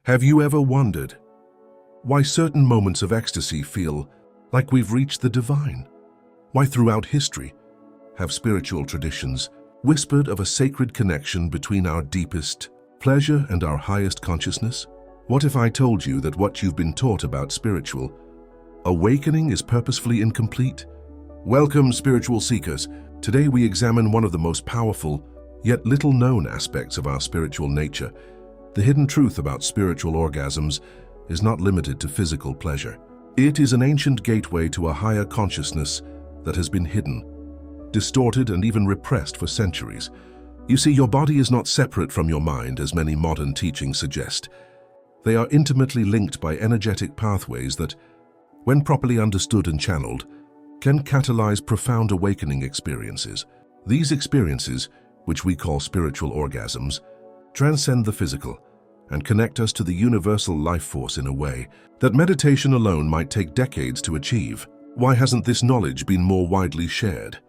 Have you ever wondered why certain moments of ecstasy feel like we've reached the divine? Why throughout history have spiritual traditions whispered of a sacred connection between our deepest pleasure and our highest consciousness? What if I told you that what you've been taught about spiritual awakening is purposefully incomplete? Welcome, spiritual seekers. Today we examine one of the most powerful, yet little-known aspects of our spiritual nature. The hidden truth about spiritual orgasms is not limited to physical pleasure. It is an ancient gateway to a higher consciousness that has been hidden, distorted, and even repressed for centuries. You see, your body is not separate from your mind, as many modern teachings suggest. They are intimately linked by energetic pathways that, when properly understood and channeled, can catalyze profound awakening experiences. These experiences, which we call spiritual orgasms, transcend the physical and connect us to the universal life force in a way that meditation alone might take decades to achieve. Why hasn't this knowledge been more widely shared?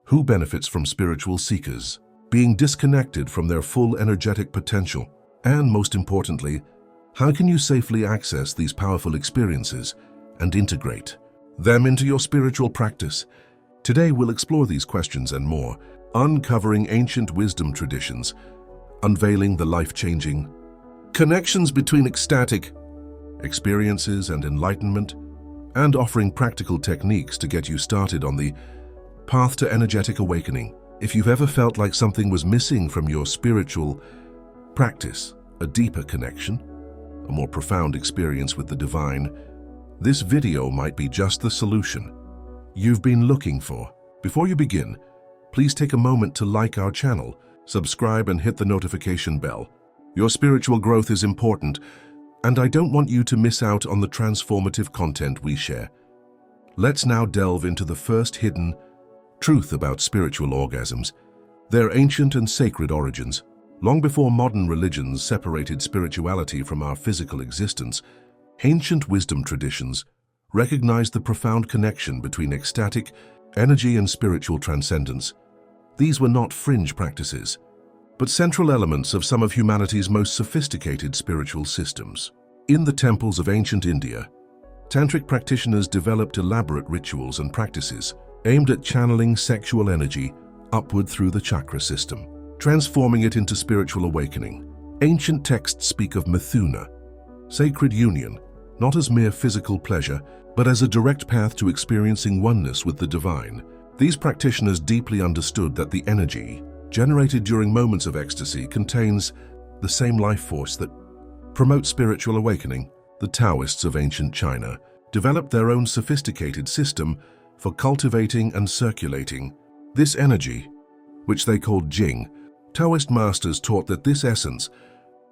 Who benefits from spiritual seekers being disconnected from their full energetic potential? And most importantly, how can you safely access these powerful experiences and integrate them into your spiritual practice? Today we'll explore these questions and more, uncovering ancient wisdom traditions, unveiling the life-changing connections between ecstatic experiences and enlightenment, and offering practical techniques to get you started on the path to energetic awakening. If you've ever felt like something was missing from your spiritual practice, a deeper connection, a more profound experience with the divine, this video might be just the solution you've been looking for. Before you begin, please take a moment to like our channel, subscribe, and hit the notification bell. Your spiritual growth is important, and I don't want you to miss out on the transformative content we share. Let's now delve into the first hidden truth about spiritual orgasms, their ancient and sacred origins. Long before modern religions separated spirituality from our physical existence, ancient wisdom traditions recognized the profound connection between ecstatic energy and spiritual transcendence. These were not fringe practices, but central elements of some of humanity's most sophisticated spiritual systems. In the temples of ancient India, tantric practitioners developed elaborate rituals and practices aimed at channeling sexual energy upward through the chakra system, transforming it into spiritual awakening. Ancient texts speak of mithuna, sacred union, not as mere physical pleasure, but as a direct path to experiencing oneness with the divine. These practitioners deeply understood that the energy generated during moments of ecstasy contains the same life force that promotes spiritual awakening. The Taoists of ancient China developed their own sophisticated system for cultivating and circulating this energy, which they called Jing. Taoist masters taught that this essence,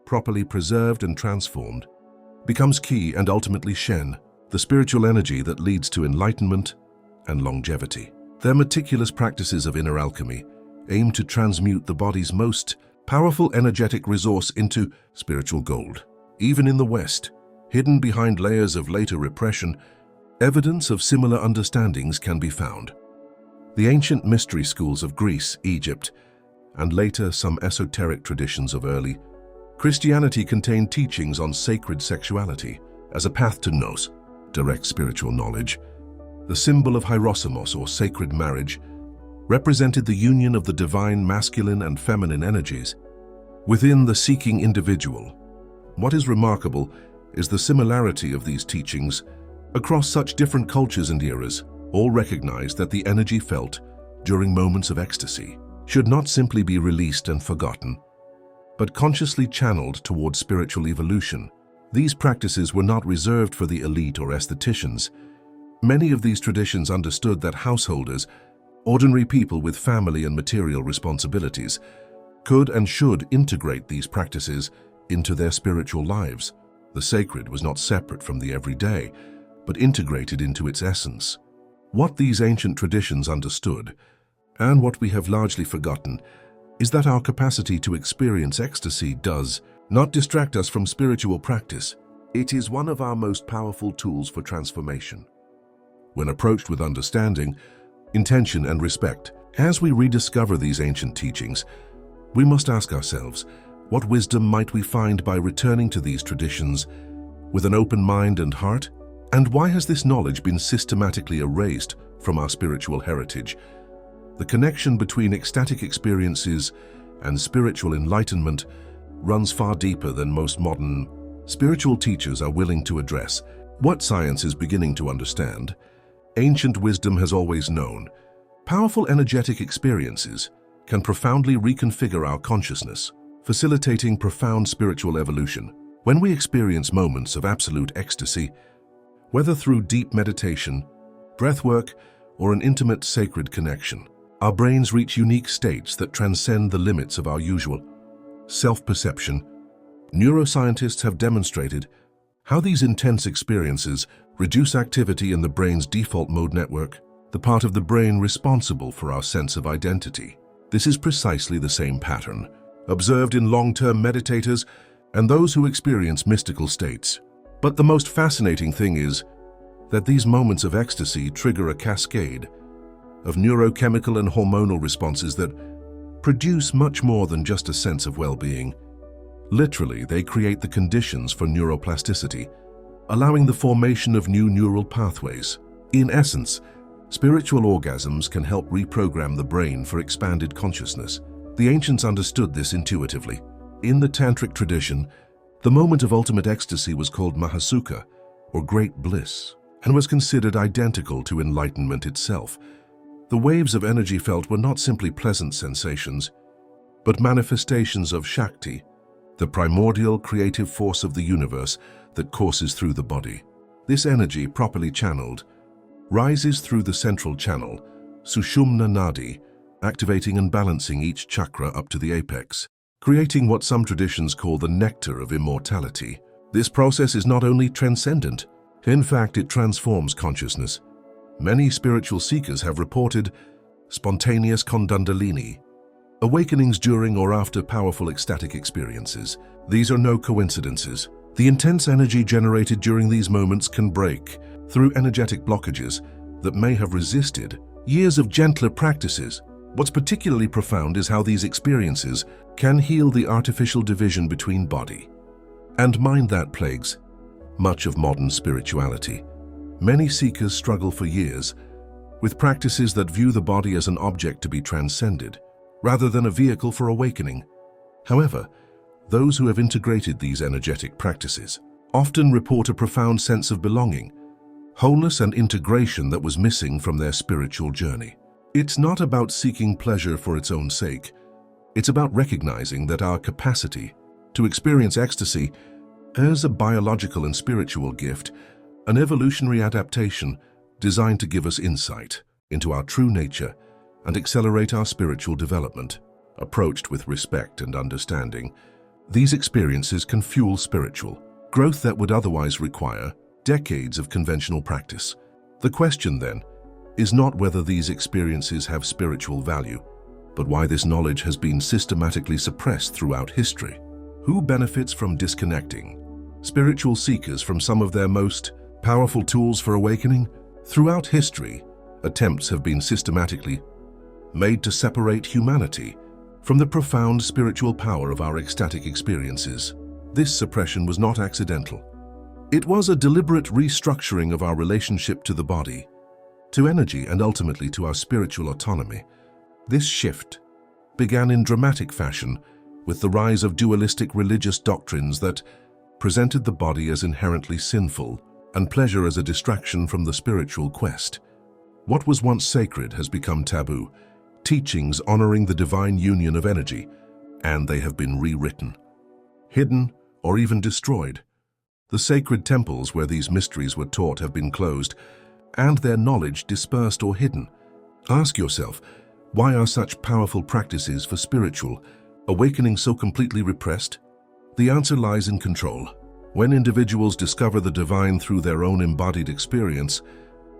properly preserved and transformed, becomes Qi and ultimately Shen, the spiritual energy that leads to enlightenment and longevity. Their meticulous practices of inner alchemy aim to transmute the body's most powerful energetic resource into spiritual gold. Even in the West, hidden behind layers of later repression, evidence of similar understandings can be found. The ancient mystery schools of Greece, Egypt, and later some esoteric traditions of early Christianity contained teachings on sacred sexuality as a path to nous, direct spiritual knowledge. The symbol of hierosimos, or sacred marriage, represented the union of the divine masculine and feminine energies within the seeking individual. What is remarkable is the similarity of these teachings across such different cultures and eras. All recognize that the energy felt during moments of ecstasy should not simply be released and forgotten, but consciously channeled towards spiritual evolution. These practices were not reserved for the elite or aestheticians. Many of these traditions understood that householders, ordinary people with family and material responsibilities, could and should integrate these practices into their spiritual lives. The sacred was not separate from the everyday, but integrated into its essence. What these ancient traditions understood, and what we have largely forgotten, is that our capacity to experience ecstasy does not distract us from spiritual practice. It is one of our most powerful tools for transformation. When approached with understanding, intention, and respect, as we rediscover these ancient teachings, we must ask ourselves, What wisdom might we find by returning to these traditions with an open mind and heart? And why has this knowledge been systematically erased from our spiritual heritage? The connection between ecstatic experiences and spiritual enlightenment runs far deeper than most modern spiritual teachers are willing to address. What science is beginning to understand, ancient wisdom has always known. Powerful energetic experiences can profoundly reconfigure our consciousness, facilitating profound spiritual evolution. When we experience moments of absolute ecstasy, whether through deep meditation, breathwork, or an intimate sacred connection, our brains reach unique states that transcend the limits of our usual self-perception. Neuroscientists have demonstrated how these intense experiences reduce activity in the brain's default mode network, the part of the brain responsible for our sense of identity. This is precisely the same pattern observed in long-term meditators and those who experience mystical states. But the most fascinating thing is that these moments of ecstasy trigger a cascade of neurochemical and hormonal responses that produce much more than just a sense of well-being. Literally, they create the conditions for neuroplasticity, allowing the formation of new neural pathways. In essence, spiritual orgasms can help reprogram the brain for expanded consciousness. The ancients understood this intuitively. In the tantric tradition, the moment of ultimate ecstasy was called mahasukha, or great bliss, and was considered identical to enlightenment itself. The waves of energy felt were not simply pleasant sensations, but manifestations of Shakti, the primordial creative force of the universe that courses through the body. This energy, properly channeled, rises through the central channel, Sushumna Nadi, activating and balancing each chakra up to the apex, creating what some traditions call the nectar of immortality. This process is not only transcendent, in fact, it transforms consciousness. Many spiritual seekers have reported spontaneous kundalini, awakenings during or after powerful ecstatic experiences. These are no coincidences. The intense energy generated during these moments can break through energetic blockages that may have resisted years of gentler practices. What's particularly profound is how these experiences can heal the artificial division between body and mind that plagues much of modern spirituality. Many seekers struggle for years with practices that view the body as an object to be transcended, rather than a vehicle for awakening. However, those who have integrated these energetic practices often report a profound sense of belonging, wholeness, and integration that was missing from their spiritual journey. It's not about seeking pleasure for its own sake. It's about recognizing that our capacity to experience ecstasy is a biological and spiritual gift, an evolutionary adaptation designed to give us insight into our true nature and accelerate our spiritual development. Approached with respect and understanding, these experiences can fuel spiritual growth that would otherwise require decades of conventional practice. The question, then, is not whether these experiences have spiritual value, but why this knowledge has been systematically suppressed throughout history. Who benefits from disconnecting spiritual seekers from some of their most powerful tools for awakening? Throughout history, attempts have been systematically made to separate humanity from the profound spiritual power of our ecstatic experiences. This suppression was not accidental. It was a deliberate restructuring of our relationship to the body, to energy, and ultimately to our spiritual autonomy. This shift began in dramatic fashion with the rise of dualistic religious doctrines that presented the body as inherently sinful and pleasure as a distraction from the spiritual quest. What was once sacred has become taboo, teachings honoring the divine union of energy, and they have been rewritten, hidden, or even destroyed. The sacred temples where these mysteries were taught have been closed, and their knowledge dispersed or hidden. Ask yourself, why are such powerful practices for spiritual awakening so completely repressed? The answer lies in control. When individuals discover the divine through their own embodied experience,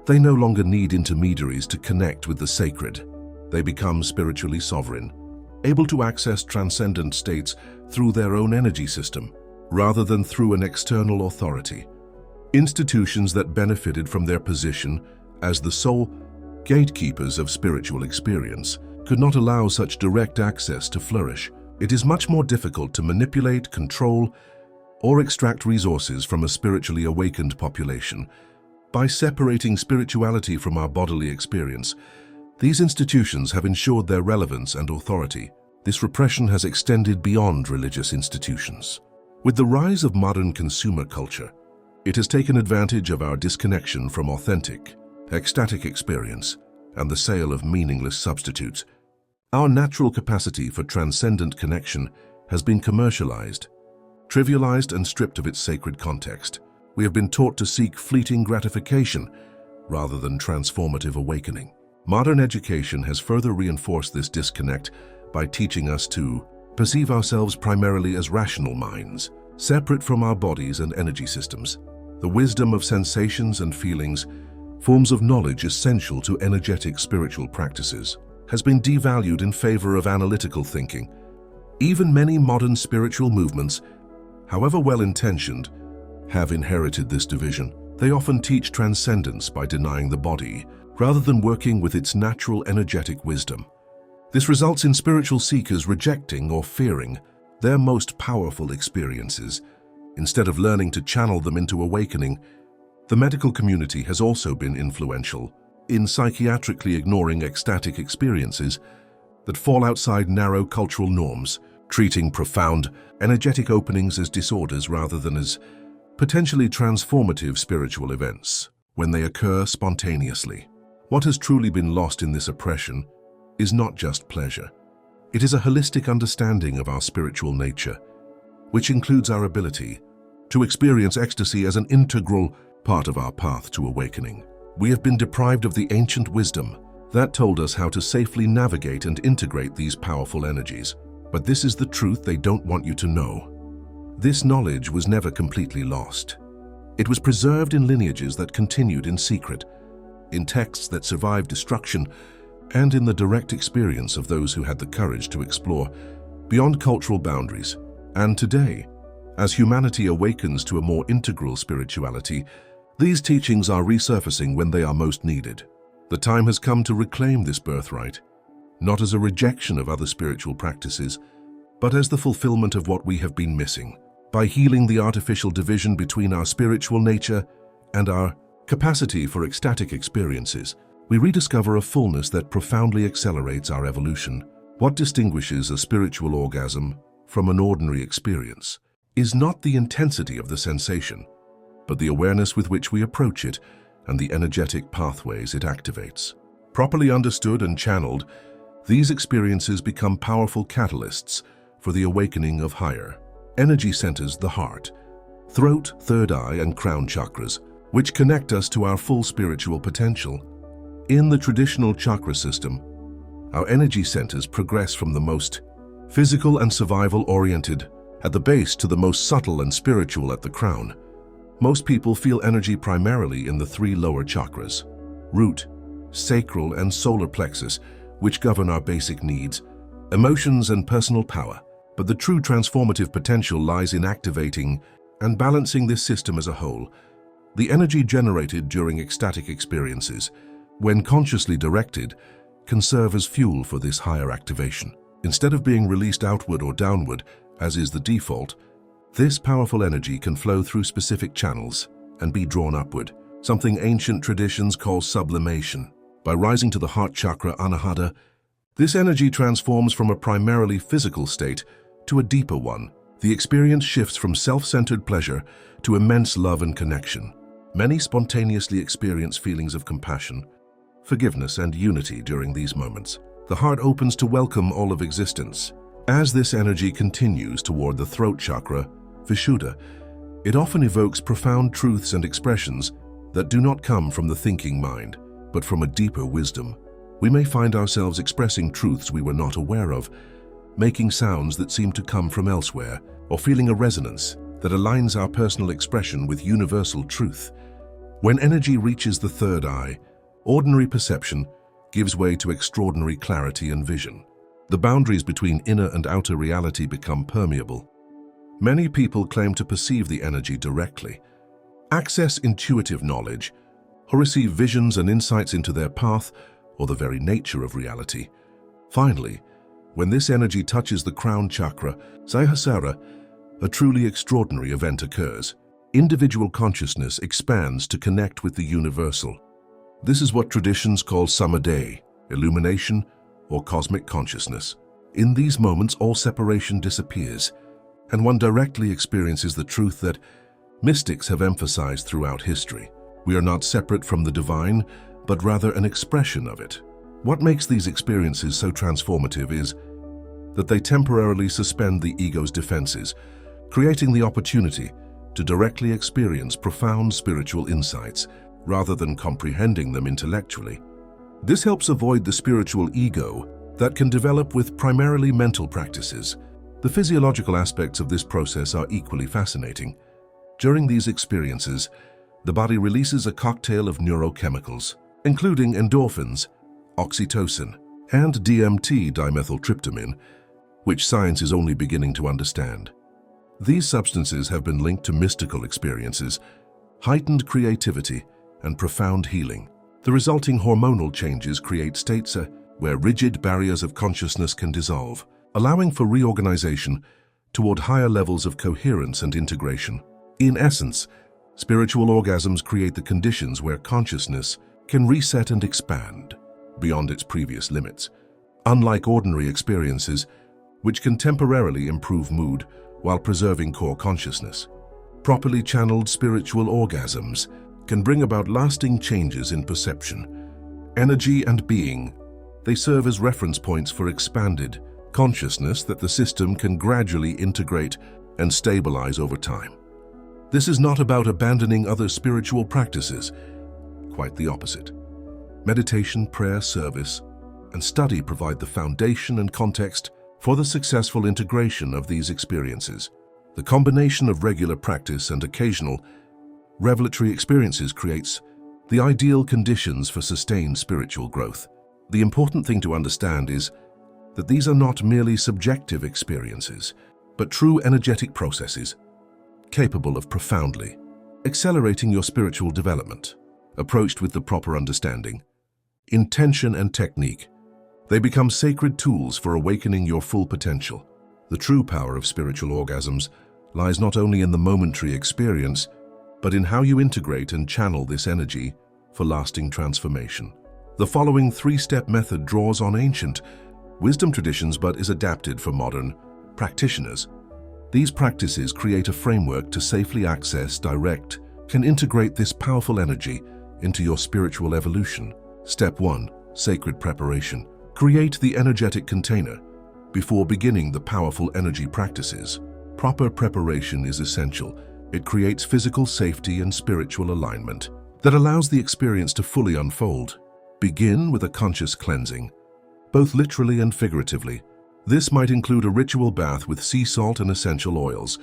they no longer need intermediaries to connect with the sacred. They become spiritually sovereign, able to access transcendent states through their own energy system, rather than through an external authority. Institutions that benefited from their position as the sole gatekeepers of spiritual experience could not allow such direct access to flourish. It is much more difficult to manipulate, control, or extract resources from a spiritually awakened population. By separating spirituality from our bodily experience, these institutions have ensured their relevance and authority. This repression has extended beyond religious institutions. With the rise of modern consumer culture, it has taken advantage of our disconnection from authentic, ecstatic experience and the sale of meaningless substitutes. Our natural capacity for transcendent connection has been commercialized, trivialized, and stripped of its sacred context. We have been taught to seek fleeting gratification rather than transformative awakening. Modern education has further reinforced this disconnect by teaching us to perceive ourselves primarily as rational minds, separate from our bodies and energy systems. The wisdom of sensations and feelings, forms of knowledge essential to energetic spiritual practices, has been devalued in favor of analytical thinking. Even many modern spiritual movements, however well-intentioned, have inherited this division. They often teach transcendence by denying the body, rather than working with its natural energetic wisdom. This results in spiritual seekers rejecting or fearing their most powerful experiences. Instead of learning to channel them into awakening, the medical community has also been influential in psychiatrically ignoring ecstatic experiences that fall outside narrow cultural norms, treating profound, energetic openings as disorders rather than as potentially transformative spiritual events when they occur spontaneously. What has truly been lost in this oppression is not just pleasure. It is a holistic understanding of our spiritual nature, which includes our ability to experience ecstasy as an integral part of our path to awakening. We have been deprived of the ancient wisdom that told us how to safely navigate and integrate these powerful energies. But this is the truth they don't want you to know. This knowledge was never completely lost. It was preserved in lineages that continued in secret, in texts that survived destruction, and in the direct experience of those who had the courage to explore beyond cultural boundaries. And today, as humanity awakens to a more integral spirituality, these teachings are resurfacing when they are most needed. The time has come to reclaim this birthright, not as a rejection of other spiritual practices, but as the fulfillment of what we have been missing. By healing the artificial division between our spiritual nature and our capacity for ecstatic experiences, we rediscover a fullness that profoundly accelerates our evolution. What distinguishes a spiritual orgasm from an ordinary experience is not the intensity of the sensation, but the awareness with which we approach it and the energetic pathways it activates. Properly understood and channeled, these experiences become powerful catalysts for the awakening of higher energy centers, the heart, throat, third eye, and crown chakras, which connect us to our full spiritual potential. In the traditional chakra system, our energy centers progress from the most physical and survival-oriented at the base to the most subtle and spiritual at the crown. Most people feel energy primarily in the three lower chakras, root, sacral, and solar plexus, which govern our basic needs, emotions, and personal power. But the true transformative potential lies in activating and balancing this system as a whole. The energy generated during ecstatic experiences, when consciously directed, can serve as fuel for this higher activation. Instead of being released outward or downward, as is the default, this powerful energy can flow through specific channels and be drawn upward, something ancient traditions call sublimation. By rising to the heart chakra, anahata, this energy transforms from a primarily physical state to a deeper one. The experience shifts from self-centered pleasure to immense love and connection. Many spontaneously experience feelings of compassion, forgiveness, and unity during these moments. The heart opens to welcome all of existence. As this energy continues toward the throat chakra, Vishuddha, it often evokes profound truths and expressions that do not come from the thinking mind, but from a deeper wisdom. We may find ourselves expressing truths we were not aware of, making sounds that seem to come from elsewhere, or feeling a resonance that aligns our personal expression with universal truth. When energy reaches the third eye, ordinary perception gives way to extraordinary clarity and vision. The boundaries between inner and outer reality become permeable. Many people claim to perceive the energy directly, access intuitive knowledge, or receive visions and insights into their path or the very nature of reality. Finally, When this energy touches the crown chakra, Sahasrara, a truly extraordinary event occurs. Individual consciousness expands to connect with the universal. This is what traditions call samadhi, illumination, or cosmic consciousness. In these moments, all separation disappears, and one directly experiences the truth that mystics have emphasized throughout history. We are not separate from the divine, but rather an expression of it. What makes these experiences so transformative is that they temporarily suspend the ego's defenses, creating the opportunity to directly experience profound spiritual insights rather than comprehending them intellectually. This helps avoid the spiritual ego that can develop with primarily mental practices. The physiological aspects of this process are equally fascinating. During these experiences, the body releases a cocktail of neurochemicals, including endorphins, oxytocin, and DMT dimethyltryptamine, which science is only beginning to understand. These substances have been linked to mystical experiences, heightened creativity, and profound healing. The resulting hormonal changes create states where rigid barriers of consciousness can dissolve, allowing for reorganization toward higher levels of coherence and integration. In essence, spiritual orgasms create the conditions where consciousness can reset and expand beyond its previous limits. Unlike ordinary experiences, which can temporarily improve mood while preserving core consciousness, properly channeled spiritual orgasms can bring about lasting changes in perception, energy, and being. They serve as reference points for expanded consciousness that the system can gradually integrate and stabilize over time. This is not about abandoning other spiritual practices, quite the opposite. Meditation, prayer, service, and study provide the foundation and context for the successful integration of these experiences. The combination of regular practice and occasional revelatory experiences creates the ideal conditions for sustained spiritual growth. The important thing to understand is that these are not merely subjective experiences, but true energetic processes capable of profoundly accelerating your spiritual development. Approached with the proper understanding, intention, and technique, they become sacred tools for awakening your full potential. The true power of spiritual orgasms lies not only in the momentary experience, but in how you integrate and channel this energy for lasting transformation. The following three-step method draws on ancient wisdom traditions but is adapted for modern practitioners. These practices create a framework to safely access, direct, and integrate this powerful energy into your spiritual evolution. Step 1. Sacred preparation. Create the energetic container before beginning the powerful energy practices. Proper preparation is essential. It creates physical safety and spiritual alignment that allows the experience to fully unfold. Begin with a conscious cleansing, both literally and figuratively. This might include a ritual bath with sea salt and essential oils,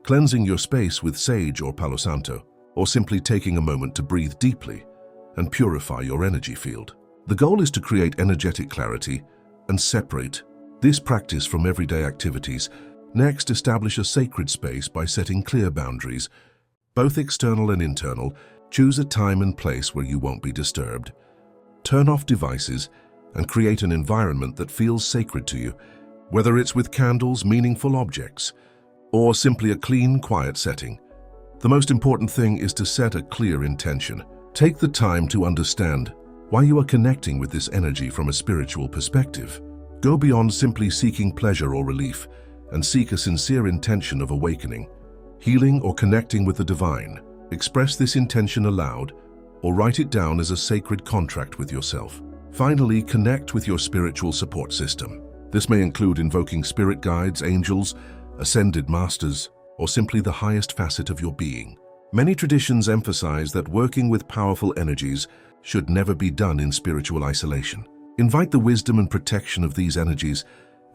cleansing your space with sage or palo santo, or simply taking a moment to breathe deeply and purify your energy field. The goal is to create energetic clarity and separate this practice from everyday activities. Next, establish a sacred space by setting clear boundaries, both external and internal. Choose a time and place where you won't be disturbed. Turn off devices and create an environment that feels sacred to you, whether it's with candles, meaningful objects, or simply a clean, quiet setting. The most important thing is to set a clear intention. Take the time to understand why you are connecting with this energy from a spiritual perspective. Go beyond simply seeking pleasure or relief and seek a sincere intention of awakening, healing, or connecting with the divine. Express this intention aloud or write it down as a sacred contract with yourself. Finally, connect with your spiritual support system. This may include invoking spirit guides, angels, ascended masters, or simply the highest facet of your being. Many traditions emphasize that working with powerful energies should never be done in spiritual isolation. Invite the wisdom and protection of these energies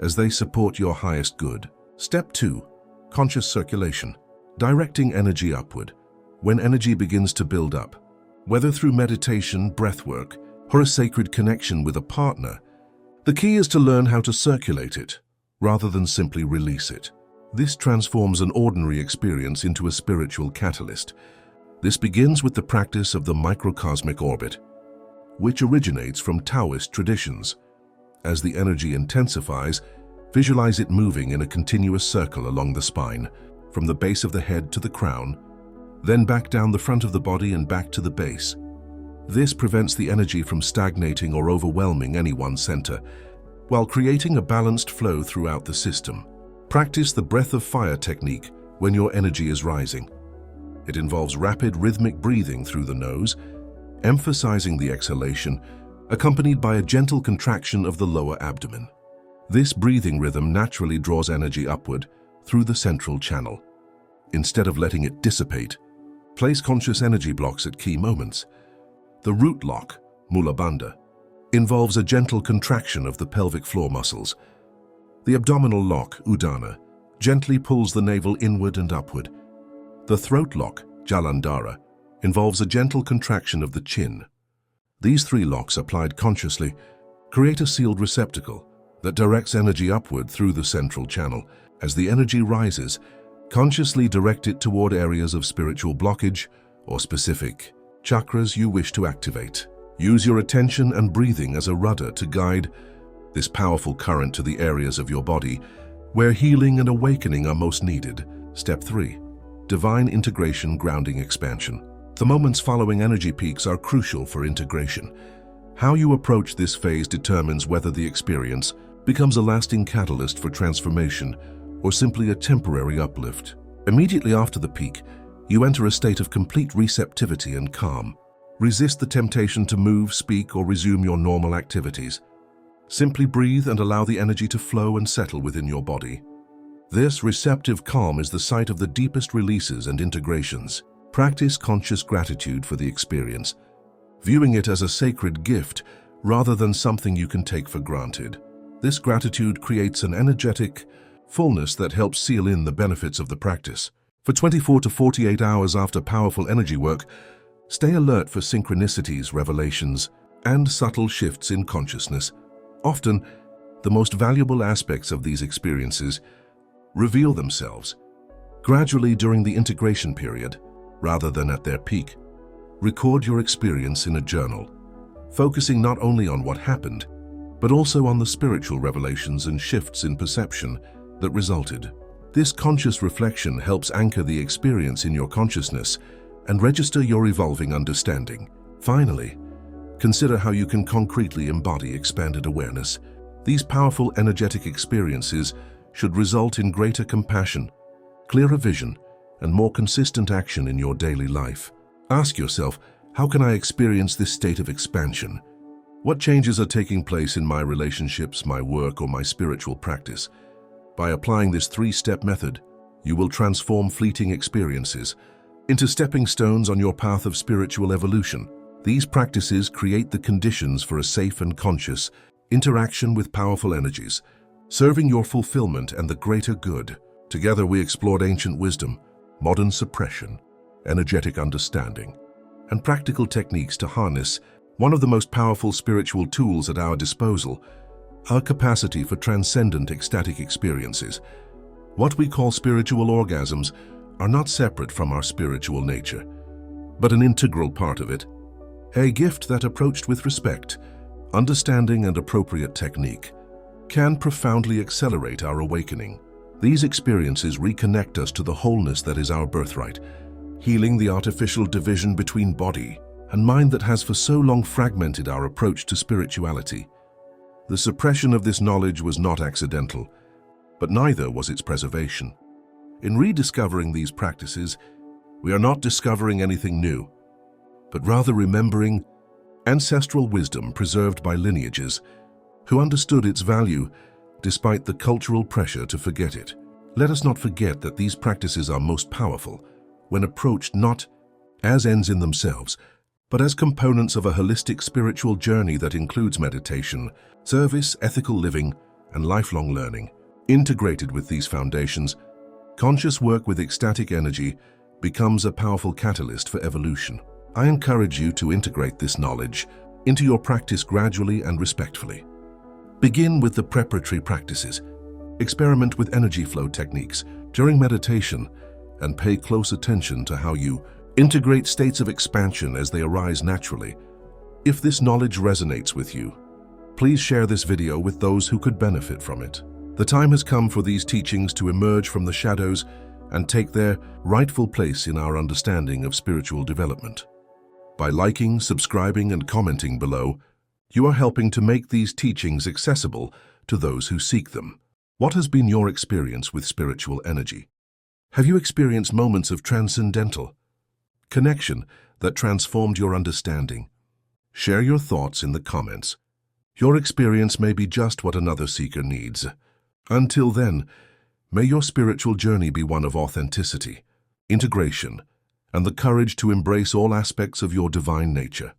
as they support your highest good. Step 2. Conscious circulation. Directing energy upward. When energy begins to build up, whether through meditation, breathwork, or a sacred connection with a partner, the key is to learn how to circulate it rather than simply release it. This transforms an ordinary experience into a spiritual catalyst. This begins with the practice of the microcosmic orbit, which originates from Taoist traditions. As the energy intensifies, Visualize it moving in a continuous circle along the spine, from the base of the head to the crown, then back down the front of the body and back to the base. This prevents the energy from stagnating or overwhelming any one center, while creating a balanced flow throughout the system. Practice the breath of fire technique when your energy is rising. It involves rapid rhythmic breathing through the nose, emphasizing the exhalation, accompanied by a gentle contraction of the lower abdomen. This breathing rhythm naturally draws energy upward through the central channel. Instead of letting it dissipate, place conscious energy blocks at key moments. The root lock, Mula Bandha, involves a gentle contraction of the pelvic floor muscles. The abdominal lock, Udana, gently pulls the navel inward and upward. The throat lock, Jalandhara, involves a gentle contraction of the chin. These three locks, applied consciously, create a sealed receptacle that directs energy upward through the central channel. As the energy rises, consciously direct it toward areas of spiritual blockage or specific chakras you wish to activate. Use your attention and breathing as a rudder to guide this powerful current to the areas of your body where healing and awakening are most needed. Step 3. Divine integration, grounding, expansion. The moments following energy peaks are crucial for integration. How you approach this phase determines whether the experience becomes a lasting catalyst for transformation or simply a temporary uplift. Immediately after the peak, you enter a state of complete receptivity and calm. Resist the temptation to move, speak, or resume your normal activities. Simply breathe and allow the energy to flow and settle within your body. This receptive calm is the site of the deepest releases and integrations. Practice conscious gratitude for the experience, viewing it as a sacred gift rather than something you can take for granted. This gratitude creates an energetic fullness that helps seal in the benefits of the practice. For 24 to 48 hours after powerful energy work, stay alert for synchronicities, revelations, and subtle shifts in consciousness. Often, the most valuable aspects of these experiences reveal themselves gradually during the integration period, rather than at their peak. Record your experience in a journal, focusing not only on what happened, but also on the spiritual revelations and shifts in perception that resulted. This conscious reflection helps anchor the experience in your consciousness and register your evolving understanding. Finally, consider how you can concretely embody expanded awareness. These powerful energetic experiences should result in greater compassion, clearer vision, and more consistent action in your daily life. Ask yourself, how can I experience this state of expansion? What changes are taking place in my relationships, my work, or my spiritual practice? By applying this three-step method, you will transform fleeting experiences into stepping stones on your path of spiritual evolution. These practices create the conditions for a safe and conscious interaction with powerful energies, serving your fulfillment and the greater good. Together we explored ancient wisdom, modern suppression, energetic understanding, and practical techniques to harness one of the most powerful spiritual tools at our disposal, our capacity for transcendent ecstatic experiences. What we call spiritual orgasms are not separate from our spiritual nature, but an integral part of it, a gift that, approached with respect, understanding, and appropriate technique, can profoundly accelerate our awakening. These experiences reconnect us to the wholeness that is our birthright, healing the artificial division between body and mind that has for so long fragmented our approach to spirituality. The suppression of this knowledge was not accidental, but neither was its preservation. In rediscovering these practices, we are not discovering anything new, but rather remembering ancestral wisdom preserved by lineages who understood its value despite the cultural pressure to forget it. Let us not forget that these practices are most powerful when approached not as ends in themselves, but as components of a holistic spiritual journey that includes meditation, service, ethical living, and lifelong learning. Integrated with these foundations, conscious work with ecstatic energy becomes a powerful catalyst for evolution. I encourage you to integrate this knowledge into your practice gradually and respectfully. Begin with the preparatory practices. Experiment with energy flow techniques during meditation and pay close attention to how you integrate states of expansion as they arise naturally. If this knowledge resonates with you, please share this video with those who could benefit from it. The time has come for these teachings to emerge from the shadows and take their rightful place in our understanding of spiritual development. By liking, subscribing, and commenting below, you are helping to make these teachings accessible to those who seek them. What has been your experience with spiritual energy? Have you experienced moments of transcendental connection that transformed your understanding? Share your thoughts in the comments. Your experience may be just what another seeker needs. Until then, may your spiritual journey be one of authenticity, integration, and the courage to embrace all aspects of your divine nature.